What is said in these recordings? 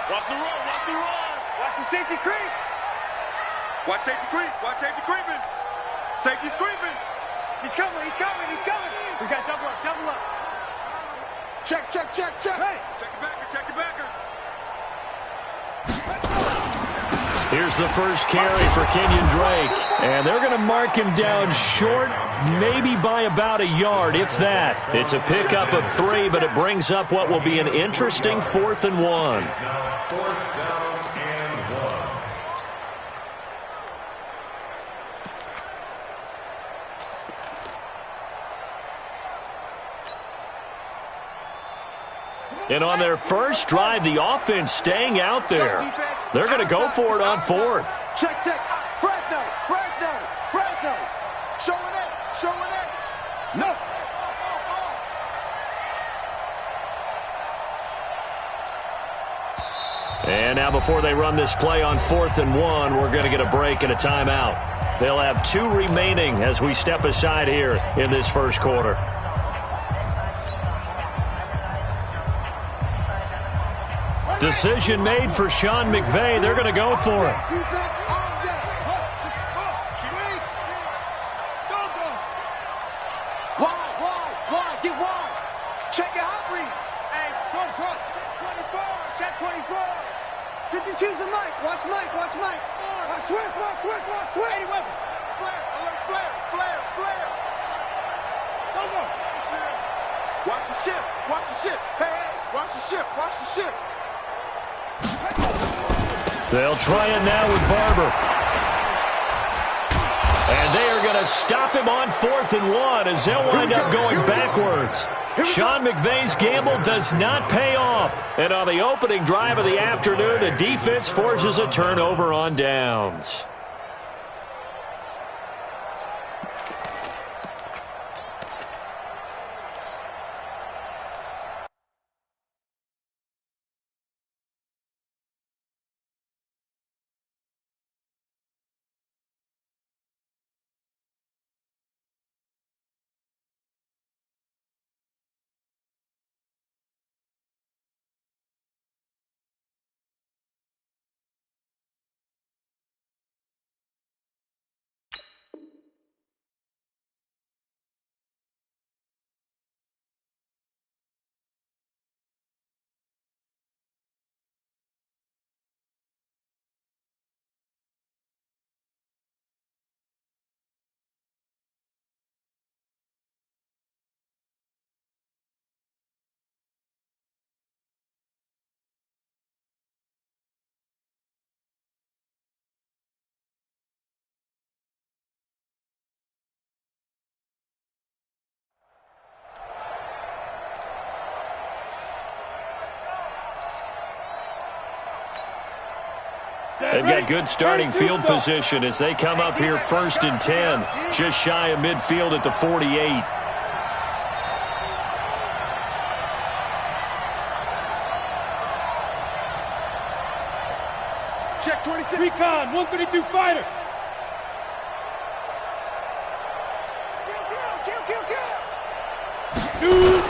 Watch the run, watch the run. Watch the safety creep. Watch safety creep, watch safety creeping. Safety's creeping. He's coming, he's coming, he's coming. We got double up, double up. Check, check, check, check. Hey. Check your backer, check your backer. Here's the first carry for Kenyon Drake. And they're going to mark him down short, maybe by about a yard, if that. It's a pickup of 3, but it brings up what will be an interesting 4th and 1. And on their first drive, the offense staying out there. They're going to go for it on 4th. Check, check. Fresno, Fresno, Fresno. Showing it, showing it. No. And now before they run this play on 4th and 1, we're going to get a break and a timeout. They'll have 2 remaining as we step aside here in this first quarter. Decision made for Sean McVay. They're going to go for it. Wide, get wide. Check your hot read. Hey, front. 24, check 24. 52's a Mike. Watch Mike. Switch. 81. Flare. Go. Watch the ship. Hey, watch the ship. They'll try it now with Barber. And they are going to stop him on 4th and 1 as they'll wind up going backwards. Sean McVay's gamble does not pay off. And on the opening drive of the afternoon, the defense forces a turnover on downs. They've got good starting field position as they come up here 1st and 10, just shy of midfield at the 48. Check 26. Recon, 132 fighter. Kill.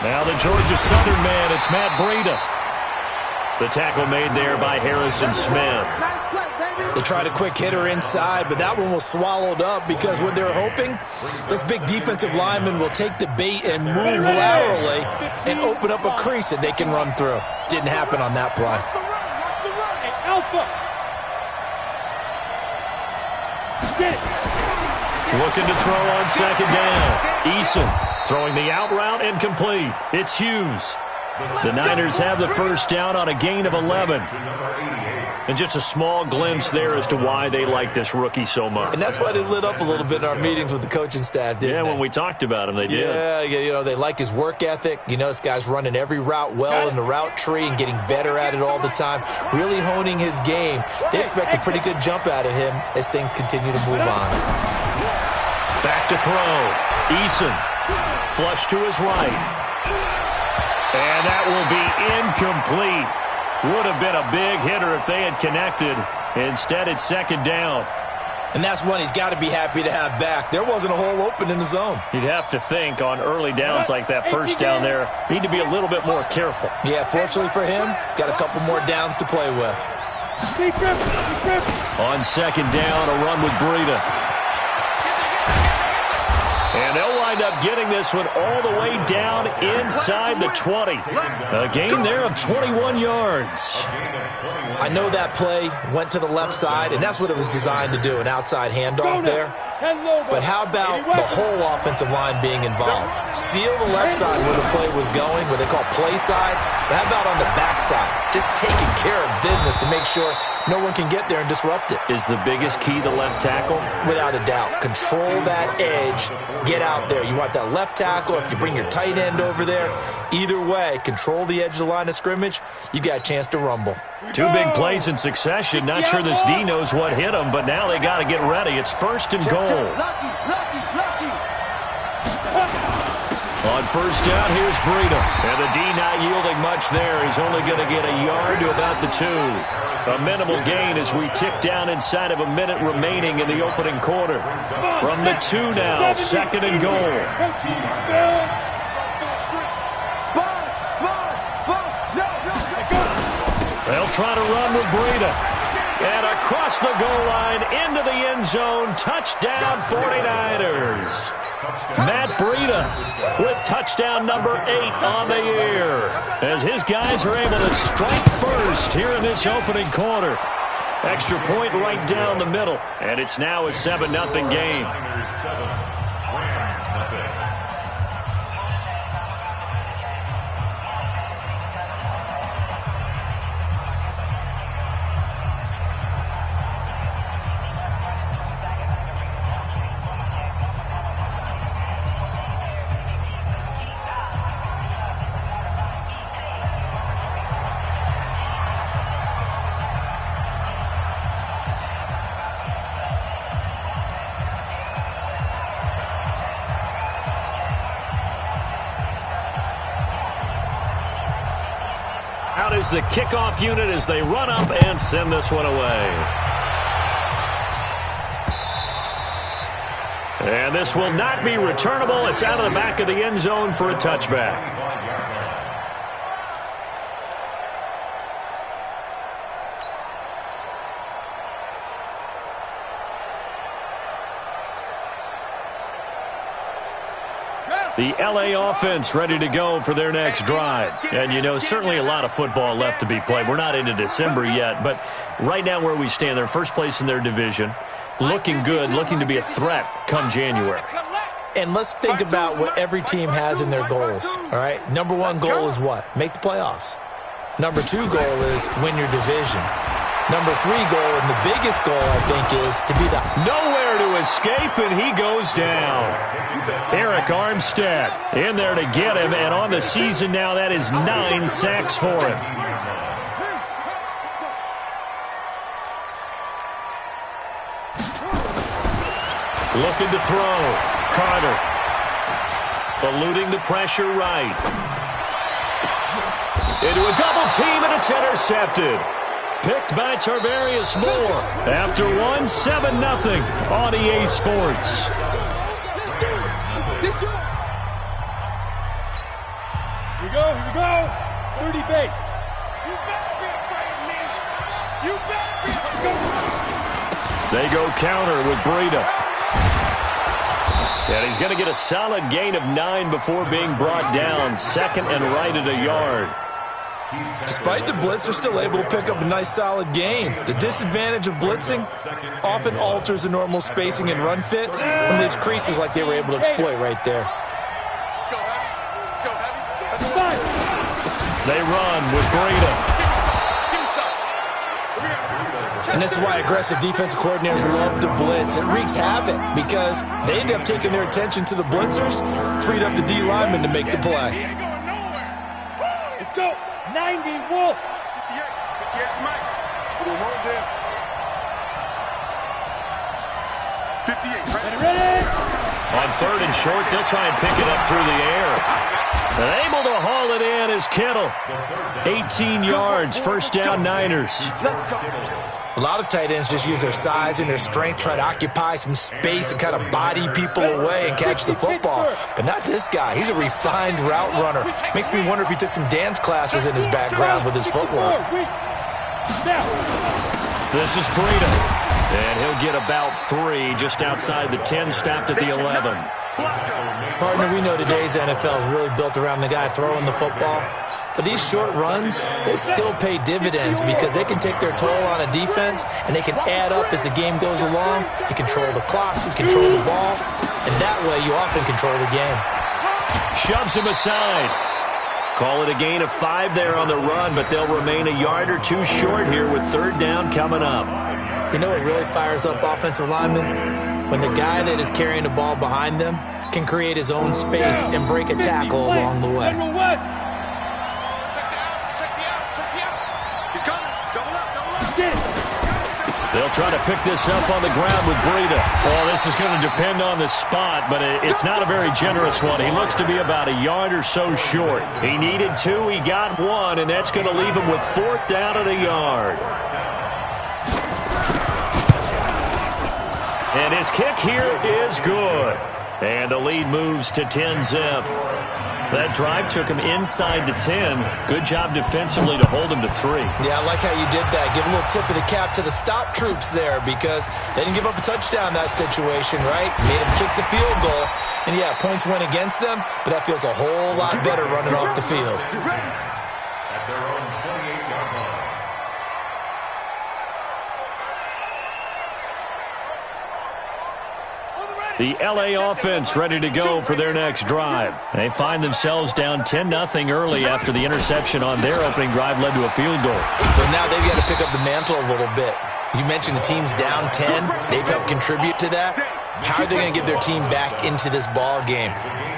Now the Georgia Southern man, it's Matt Breida. The tackle made there by Harrison Smith. They tried a quick hitter inside, but that one was swallowed up because what they're hoping, those big defensive linemen will take the bait and move laterally and open up a crease that they can run through. Didn't happen on that play. Watch the run. Hey, Alpha. Looking to throw on 2nd down. Eason throwing the out route and complete. It's Hughes. The Niners have the first down on a gain of 11. And just a small glimpse there as to why they like this rookie so much. And that's why they lit up a little bit in our meetings with the coaching staff, didn't they? When we talked about him, they did. Yeah, they like his work ethic. This guy's running every route well in the route tree and getting better at it all the time, really honing his game. They expect a pretty good jump out of him as things continue to move on. Back to throw. Eason. Flush to his right. And that will be incomplete. Would have been a big hitter if they had connected. Instead, it's 2nd down. And that's one he's got to be happy to have back. There wasn't a hole open in the zone. You'd have to think on early downs like that first down there, need to be a little bit more careful. Yeah, fortunately for him, got a couple more downs to play with. On second down, a run with Breida. And they'll wind up getting this one all the way down inside the 20. A gain there of 21 yards. I know that play went to the left side, and that's what it was designed to do, an outside handoff there. But how about the whole offensive line being involved? Seal the left side where the play was going, what they call play side. But how about on the back side? Just taking care of business to make sure no one can get there and disrupt it. Is the biggest key the left tackle? Without a doubt. Control that edge. Get out there. You want that left tackle. If you bring your tight end over there, either way, control the edge of the line of scrimmage, you got a chance to rumble. Two big plays in succession. Not sure this D knows what hit him, but now they got to get ready. It's first and goal. On first down, here's Breida. And the D not yielding much there. He's only going to get a yard to about the 2. A minimal gain as we tick down inside of a minute remaining in the opening quarter. From the 2 now, second and goal. They'll try to run with Breida. And across the goal line, into the end zone, touchdown 49ers. Matt Breida with touchdown number 8 on the year, as his guys are able to strike first here in this opening quarter. Extra point right down the middle, and it's now a 7-0 game. Out is the kickoff unit as they run up and send this one away. And this will not be returnable. It's out of the back of the end zone for a touchback. The LA offense ready to go for their next drive. And, you know, certainly a lot of football left to be played. We're not into December yet, but right now where we stand, they're first place in their division. Looking good, looking to be a threat come January. And let's think about what every team has in their goals, all right? Number 1 goal is what? Make the playoffs. Number 2 goal is win your division. Number 3 goal, and the biggest goal, I think, is to be the... Nowhere to escape, and he goes down. Eric Armstead in there to get him, and on the season now, that is 9 sacks for him. Looking to throw. Carter. Eluding the pressure right. Into a double team, and it's intercepted. Picked by Tarvarius Moore. After 1, 7-0 on EA Sports. Here we go. 30 base. You better be afraid, man. You better be afraid. They go counter with Breida. And he's going to get a solid gain of 9 before being brought down. Second and right at a yard. Despite the blitz, they're still able to pick up a nice, solid gain. The disadvantage of blitzing often alters the normal spacing and run fits and leaves creases like they were able to exploit right there. Let's go, Heavy. Let's go, Heavy. They run with Breida. And this is why aggressive defensive coordinators love to blitz. It wreaks havoc because they end up taking their attention to the blitzers, freed up the D lineman to make the play. Let's go. 90 Wolf. 58 Mike. We'll hold this. 58 Ready? On third and short, they'll try and pick it up through the air. And able to haul it in is Kittle. 18 yards, first down Niners. Let's go. A lot of tight ends just use their size and their strength, try to occupy some space and kind of body people away and catch the football. But not this guy. He's a refined route runner. Makes me wonder if he took some dance classes in his background with his footwork. This is Breida. And he'll get about 3 just outside the 10, stopped at the 11. Partner, we know today's NFL is really built around the guy throwing the football. But these short runs, they still pay dividends because they can take their toll on a defense and they can add up as the game goes along. You control the clock, you control the ball, and that way you often control the game. Shoves him aside. Call it a gain of 5 there on the run, but they'll remain a yard or 2 short here with 3rd down coming up. You know what really fires up offensive linemen? When the guy that is carrying the ball behind them can create his own space and break a tackle along the way. They'll try to pick this up on the ground with Breida. Well, this is going to depend on the spot, but it's not a very generous one. He looks to be about a yard or so short. He needed 2, he got 1, and that's going to leave him with 4th down at a yard. And his kick here is good. And the lead moves to 10-zip. That drive took him inside the 10. Good job defensively to hold him to 3. Yeah, I like how you did that. Give a little tip of the cap to the stop troops there because they didn't give up a touchdown in that situation, right? Made them kick the field goal. And, yeah, points went against them, but that feels a whole lot better running off the field. At their own 28-yard line. The L.A. offense ready to go for their next drive. They find themselves down 10-0 early after the interception on their opening drive led to a field goal. So now they've got to pick up the mantle a little bit. You mentioned the team's down 10. They've helped contribute to that. How are they going to get their team back into this ball game?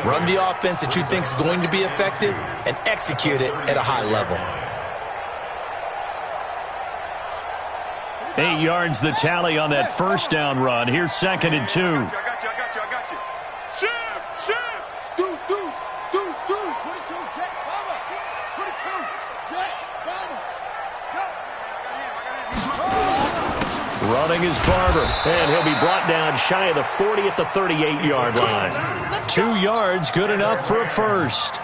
Run the offense that you think is going to be effective and execute it at a high level. 8 yards the tally on that 1st down run. Here's 2nd and 2. I got you. Shift. Deuce. 22, jet, bomber. 22, jet, bomber. Go. Running is Barber, and he'll be brought down shy of the 40 at the 38-yard line. 2 yards, good enough for a first.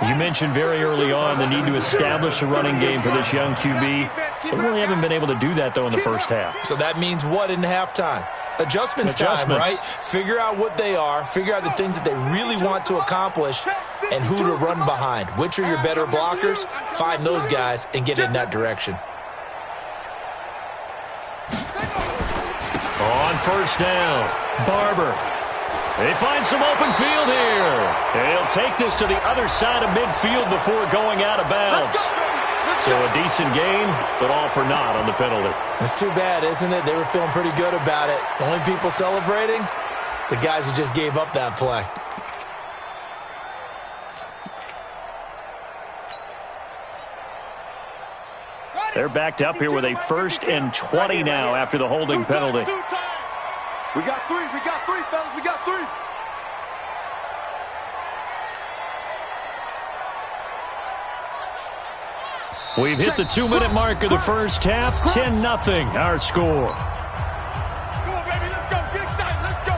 You mentioned very early on the need to establish a running game for this young QB. They really haven't been able to do that, though, in the first half. So that means what in halftime? Adjustments time, right? Figure out what they are, figure out the things that they really want to accomplish, and who to run behind. Which are your better blockers? Find those guys and get in that direction. On 1st down, Barber. They find some open field here. They'll take this to the other side of midfield before going out of bounds. So a decent gain, but all for naught on the penalty. It's too bad, isn't it? They were feeling pretty good about it. The only people celebrating, the guys who just gave up that play. They're backed up here with a 1st and 20 now after the holding penalty. We got 3, fellas. We got 3. We've hit the 2-minute mark of the first half. 10-0 our score. Come on, baby. Let's go. Get excited. Let's go.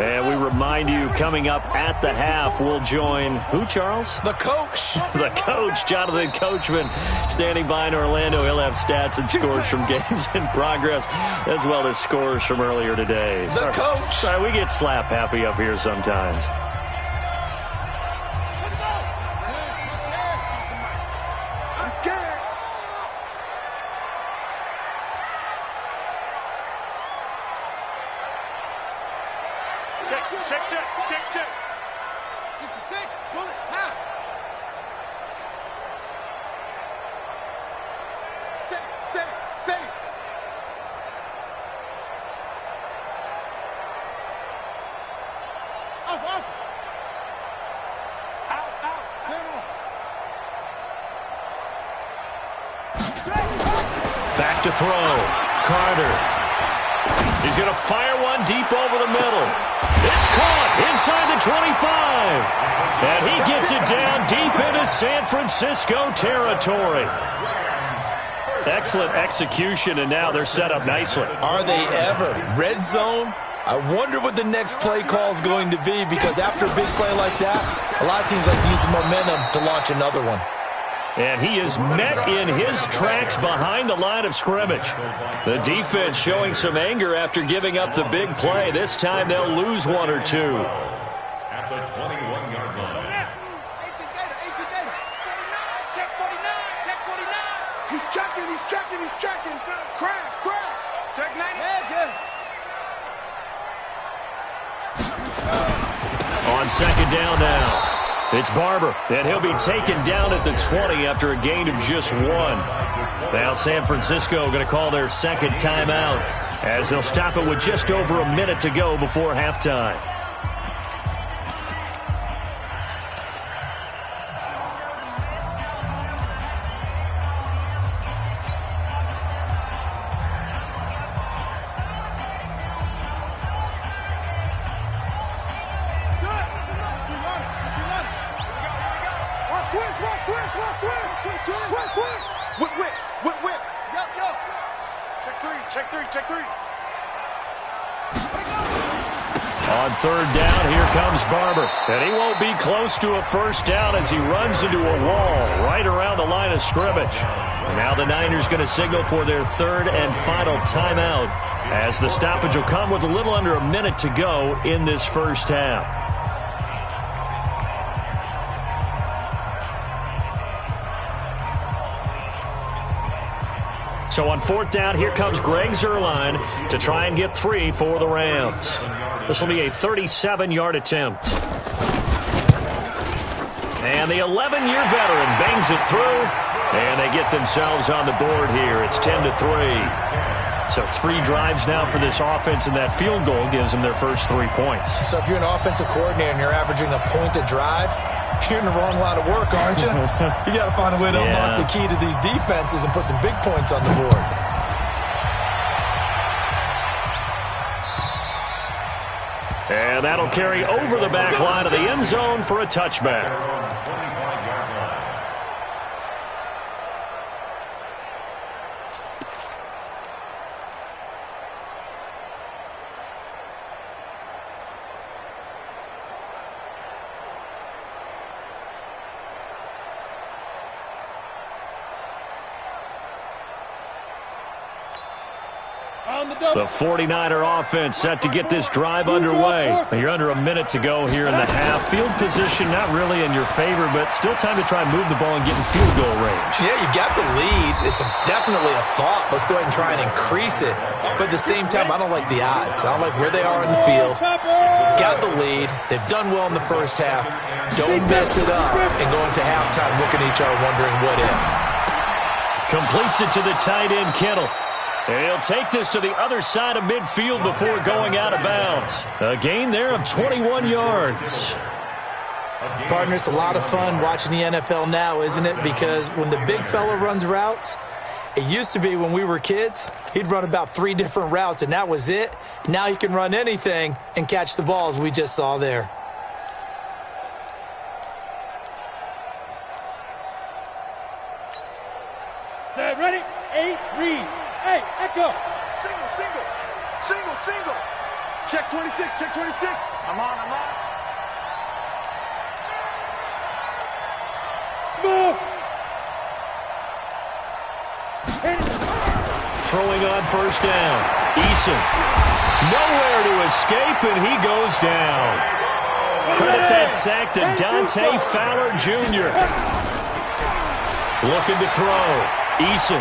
And we remind you, coming up at the half, we'll join who, Charles? The coach. The coach, Jonathan Coachman, standing by in Orlando. He'll have stats and scores from games in progress, as well as scores from earlier today. The coach. Sorry, we get slap happy up here sometimes. I'm scared. Check. 66, bullet, half. Say. Off. Out. Sam off. Back to throw. Carter. He's going to fire one deep over the middle. It's caught inside the 25. And he gets it down deep into San Francisco territory. Excellent execution, and now they're set up nicely. Are they ever? Red zone? I wonder what the next play call is going to be, because after a big play like that, a lot of teams like to use the momentum to launch another one. And he is met in his tracks behind the line of scrimmage. The defense showing some anger after giving up the big play. This time they'll lose one or two. At the 21-yard line. Check 49, check 49. He's checking. Crash. Check 90. On second down now. It's Barber, and he'll be taken down at the 20 after a gain of just one. Now San Francisco going to call their second timeout as they'll stop it with just over a minute to go before halftime. Whip. Yo. Check three. On third down, here comes Barber. And he won't be close to a first down as he runs into a wall right around the line of scrimmage. And now the Niners going to signal for their third and final timeout as the stoppage will come with a little under a minute to go in this first half. So on fourth down, here comes Greg Zuerlein to try and get 3 for the Rams. This will be a 37-yard attempt. And the 11-year veteran bangs it through, and they get themselves on the board here. It's 10-3. So 3 drives now for this offense, and that field goal gives them their first 3 points. So if you're an offensive coordinator and you're averaging a point a drive, you're in the wrong line of work, aren't you? You got to find a way to unlock the key to these defenses and put some big points on the board. And that'll carry over the back line of the end zone for a touchback. The 49er offense set to get this drive underway. You're under a minute to go here in the half. Field position not really in your favor, but still time to try and move the ball and get in field goal range. Yeah, you got the lead. It's definitely a thought. Let's go ahead and try and increase it. But at the same time, I don't like the odds. I don't like where they are in the field. Got the lead. They've done well in the first half. Don't mess it up and go into halftime looking at each other wondering what if. Completes it to the tight end, Kittle. And he'll take this to the other side of midfield before going out of bounds. A gain there of 21 yards. Partner, it's a lot of fun watching the NFL now, isn't it? Because when the big fella runs routes, it used to be when we were kids, he'd run about 3 different routes, and that was it. Now he can run anything and catch the balls we just saw there. Set, ready, 8, read. Hey, echo. Single. Check 26. I'm on. Smooth. Throwing on first down. Eason. Nowhere to escape, and he goes down. Credit that sack to Dante Fowler Jr. Looking to throw. Eason.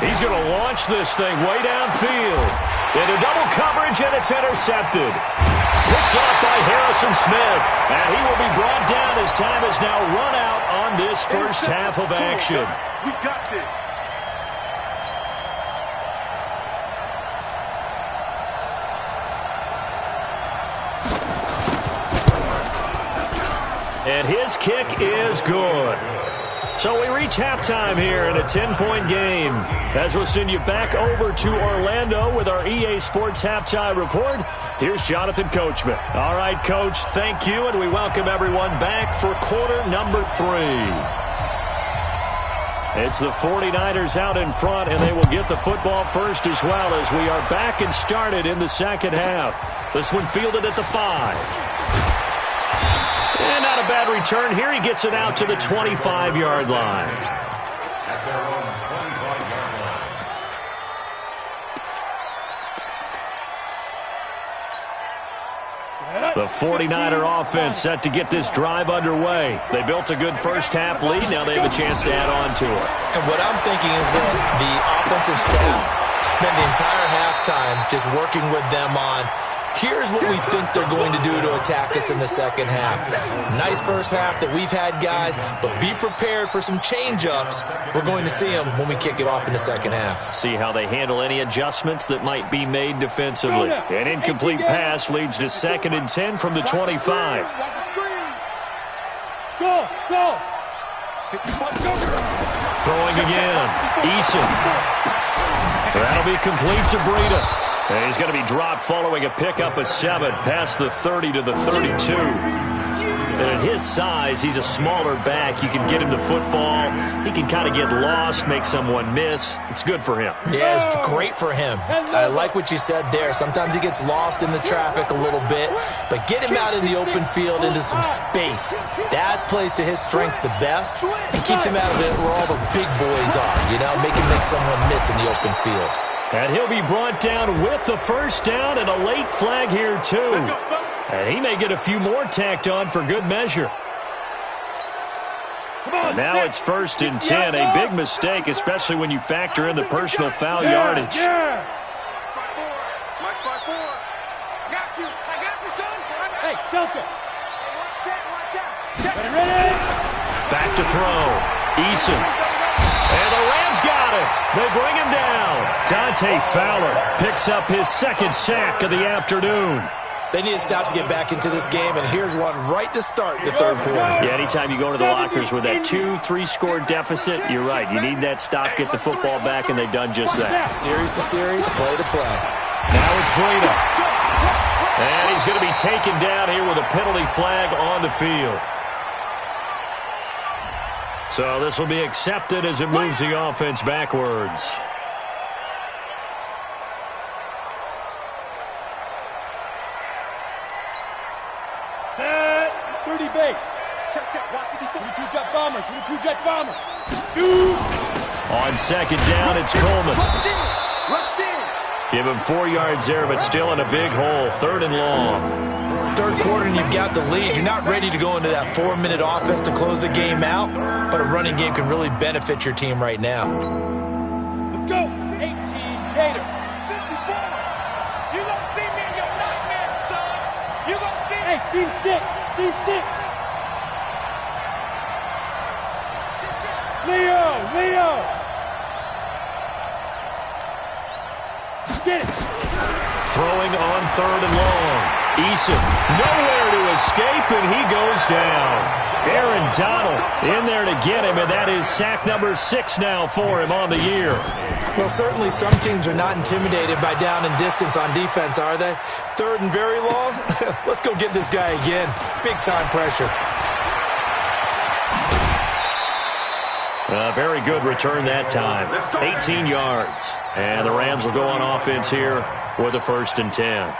He's going to launch this thing way downfield. Into double coverage, and it's intercepted. Picked off by Harrison Smith. And he will be brought down as time has now run out on this first half of action. We got this. And his kick is good. So we reach halftime here in a 10-point game. As we'll send you back over to Orlando with our EA Sports Halftime Report, here's Jonathan Coachman. All right, Coach, thank you, and we welcome everyone back for quarter number 3. It's the 49ers out in front, and they will get the football first as well as we are back and started in the second half. This one fielded at the 5. And not a bad return here. He gets it out to the 25-yard line. The 49er offense set to get this drive underway. They built a good first-half lead. Now they have a chance to add on to it. And what I'm thinking is that the offensive staff spent the entire halftime just working with them on, here's what we think they're going to do to attack us in the second half. Nice first half that we've had, guys, but be prepared for some change-ups. We're going to see them when we kick it off in the second half. See how they handle any adjustments that might be made defensively. An incomplete pass leads to 2nd and 10 from the 25. Go, go. Throwing again. Eason. That'll be complete to Breida. And he's going to be dropped following a pickup of 7 past the 30 to the 32. And at his size, he's a smaller back. You can get him to football. He can kind of get lost, make someone miss. It's good for him. Yeah, it's great for him. I like what you said there. Sometimes he gets lost in the traffic a little bit, but get him out in the open field into some space. That plays to his strengths the best and keeps him out of it where all the big boys are, you know, make him make someone miss in the open field. And he'll be brought down with the first down and a late flag here, too. And he may get a few more tacked on for good measure. Now it's 1st and 10. A big mistake, especially when you factor in the personal foul yardage. Hey, Delta. Ready? Back to throw. Eason. And the Rams got it. They bring him down. Dante Fowler picks up his 2nd sack of the afternoon. They need to stop to get back into this game, and here's one right to start the third quarter. Yeah, anytime you go to the lockers with that 2-3 score deficit, you're right. You need that stop, get the football back, and they've done just that. Series to series, play to play. Now it's Breida. And he's going to be taken down here with a penalty flag on the field. So this will be accepted as it moves the offense backwards. Set. 30 base. Check, check. Watch 22 jet bombers. 22 jet bombers. Shoot. On 2nd down, it's Coleman. Rush in. Give him 4 yards there, but still in a big hole. 3rd and long. Third quarter and you've got the lead. You're not ready to go into that 4-minute offense to close the game out, but a running game can really benefit your team right now. Let's go. 18 Gator. 54. You gonna see me in your nightmare, son. You gonna see me. Hey, team 6. Team 6. Leo. Get it. Throwing on 3rd and long. Eason, nowhere to escape, and he goes down. Aaron Donald in there to get him, and that is sack number 6 now for him on the year. Well, certainly some teams are not intimidated by down and distance on defense, are they? 3rd and very long? Let's go get this guy again. Big-time pressure. A very good return that time. 18 yards. And the Rams will go on offense here with a 1st and 10.